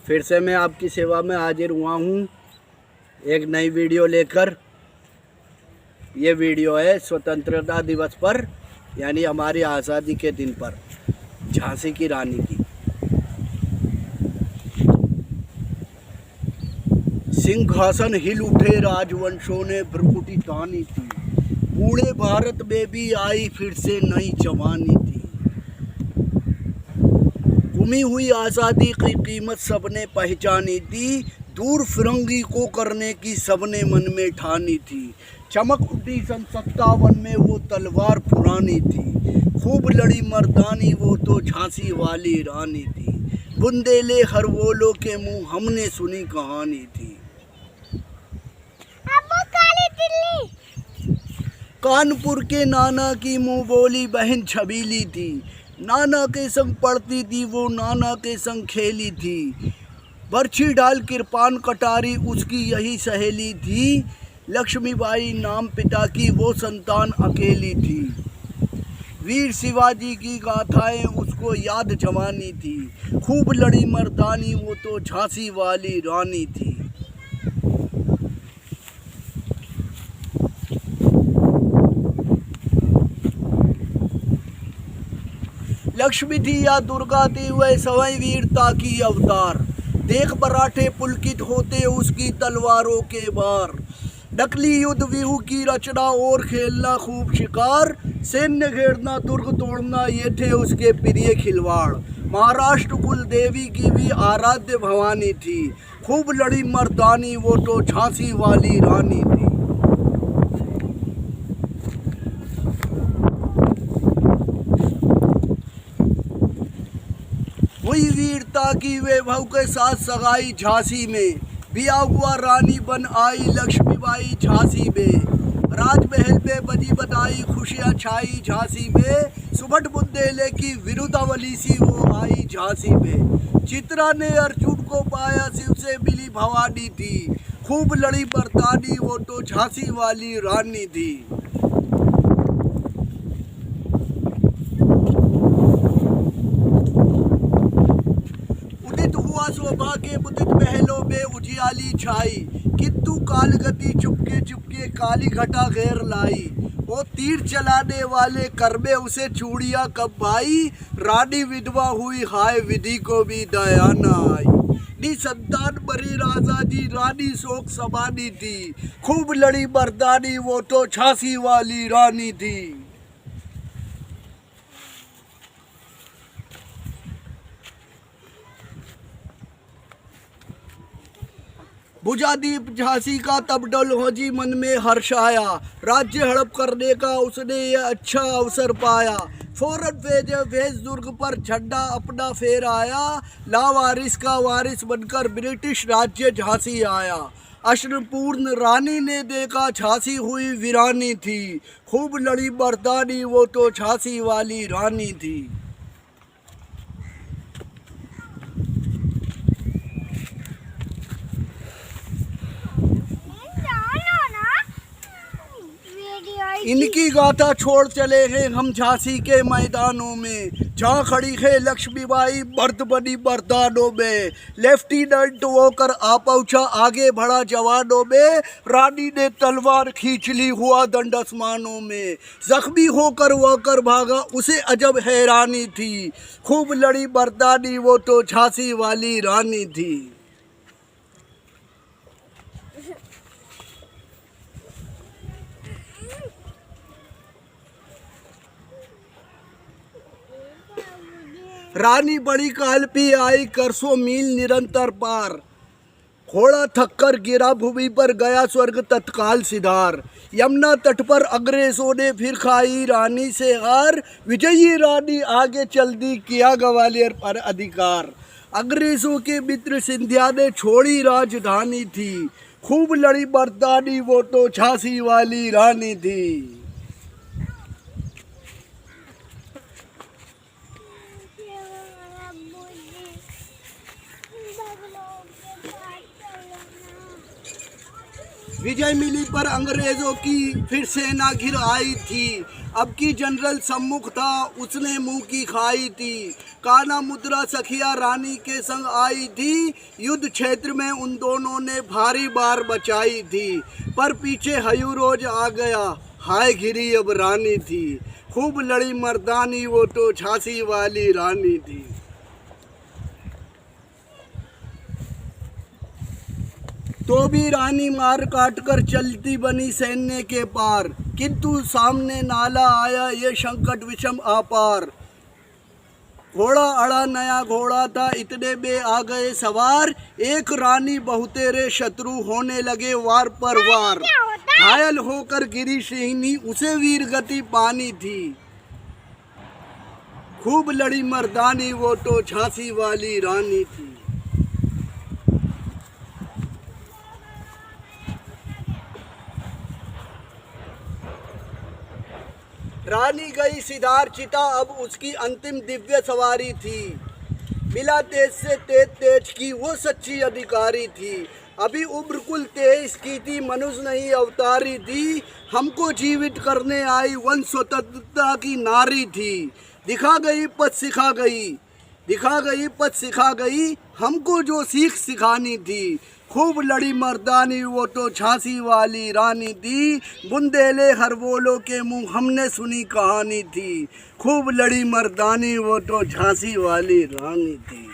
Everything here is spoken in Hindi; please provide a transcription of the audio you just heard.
फिर से मैं आपकी सेवा में हाजिर हुआ हूँ एक नई वीडियो लेकर। ये वीडियो है स्वतंत्रता दिवस पर, यानी हमारी आज़ादी के दिन पर, झांसी की रानी की। सिंहासन हिल उठे, राजवंशों ने भ्रुकुटी तानी थी, बूढ़े भारत में भी आई फिर से नई जवानी थी। गुमी हुई आज़ादी की कीमत सबने पहचानी थी, दूर फिरंगी को करने की सबने मन में ठानी थी। चमक उठी सन 57 में वो तलवार पुरानी थी, खूब लड़ी मर्दानी वो तो झांसी वाली रानी थी। बुंदेले हरवोलों के मुंह हमने सुनी कहानी थी। कानपुर के नाना की मुंह बोली बहन छबीली थी, नाना के संग पढ़ती थी वो, नाना के संग खेली थी। बर्छी डाल किरपान कटारी उसकी यही सहेली थी, लक्ष्मीबाई नाम पिता की वो संतान अकेली थी। वीर शिवाजी की गाथाएं उसको याद जवानी थी, खूब लड़ी मर्दानी वो तो झांसी वाली रानी थी। लक्ष्मी थी या दुर्गा थी वह सवई वीरता की अवतार, देख मराठे पुलकित होते उसकी तलवारों के बार। नकली युद्ध व्यूह की रचना और खेलना खूब शिकार, सैन्य घेरना दुर्ग तोड़ना ये थे उसके प्रिय खिलवाड़। महाराष्ट्र कुल देवी की भी आराध्य भवानी थी, खूब लड़ी मर्दानी वो तो झांसी वाली रानी थी। हुई वीरता की वैभव के साथ सगाई झांसी में, बिया हुआ रानी बन आई लक्ष्मीबाई झांसी में। राजमहल पे बजी बधाई खुशियाँ छाई झांसी में, सुबह बुंदेले की विरुदावली सी वो आई झांसी में। चित्रा ने अर्जुन को पाया शिव से मिली भवानी थी, खूब लड़ी मर्दानी वो तो झांसी वाली रानी थी। शोभा के मुदित महलों में उजियाली छाई, किंतु कालगति चुपके चुपके काली घटा घेर लाई। वो तीर चलाने वाले कर में उसे चूड़ियां कब भाई, रानी विधवा हुई हाय विधि को भी दया न आई। नी संतान मरे राजा जी रानी शोक समानी थी, खूब लड़ी मर्दानी वो तो झांसी वाली रानी थी। बुझा दीप झांसी का तब डलहौजी मन में हर्ष आया, राज्य हड़प करने का उसने ये अच्छा अवसर पाया। फौरन भेज दुर्ग पर झंडा अपना फेर आया, लावारिस का वारिस बनकर ब्रिटिश राज्य झांसी आया। अश्रुपूर्ण रानी ने देखा झांसी हुई वीरानी थी, खूब लड़ी मर्दानी वो तो झांसी वाली रानी थी। इनकी गाथा छोड़ चले हैं हम झांसी के मैदानों में, जहाँ खड़ी है लक्ष्मीबाई मर्द बनी मर्दानों में। लेफ्टिनेंट होकर आ पहुँचा आगे बढ़ा जवानों में, रानी ने तलवार खींच ली हुआ दंड आसमानों में। जख्मी होकर भागा उसे अजब हैरानी थी, खूब लड़ी मर्दानी वो तो झांसी वाली रानी थी। रानी बड़ी कालपी आई कर 100 मील निरंतर पार, घोड़ा थककर गिरा भूमि पर गया स्वर्ग तत्काल सिधार। यमुना तट पर अंग्रेजों ने फिर खाई रानी से हार, विजयी रानी आगे चल दी किया ग्वालियर पर अधिकार। अंग्रेजों के मित्र सिंधिया ने छोड़ी राजधानी थी, खूब लड़ी मर्दानी वो तो झांसी वाली रानी थी। विजय मिली पर अंग्रेजों की फिर सेना घिर आई थी, अब की जनरल सम्मुख था उसने मुंह की खाई थी। काना मुद्रा सखिया रानी के संग आई थी। युद्ध क्षेत्र में उन दोनों ने भारी बार बचाई थी, पर पीछे हयूरोज आ गया, हाय गिरी अब रानी थी। खूब लड़ी मर्दानी वो तो झांसी वाली रानी थी। तो भी रानी मार काट कर चलती बनी सैन्य के पार, किंतु सामने नाला आया ये संकट विषम आपार। घोड़ा अड़ा नया घोड़ा था, इतने में आ गए सवार, एक रानी बहुतेरे शत्रु होने लगे वार पर वार। घायल होकर गिरी सिंहनी, उसे वीर गति पानी थी। खूब लड़ी मर्दानी वो तो झांसी वाली रानी थी। रानी गई सिधार चिता, अब उसकी अंतिम दिव्य सवारी थी। मिला तेज से तेज तेज की वो सच्ची अधिकारी थी। अभी उम्र तेईस की थी, मनुष्य नहीं अवतारी थी। हमको जीवित करने आई वंश स्वतंत्रता की नारी थी। दिखा गई पथ सिखा गई, दिखा गई पथ सिखा गई, हमको जो सीख सिखानी थी। खूब लड़ी मर्दानी वो तो झांसी वाली रानी थी। बुंदेले हरबोलों के मुंह हमने सुनी कहानी थी। खूब लड़ी मर्दानी वो तो झांसी वाली रानी थी।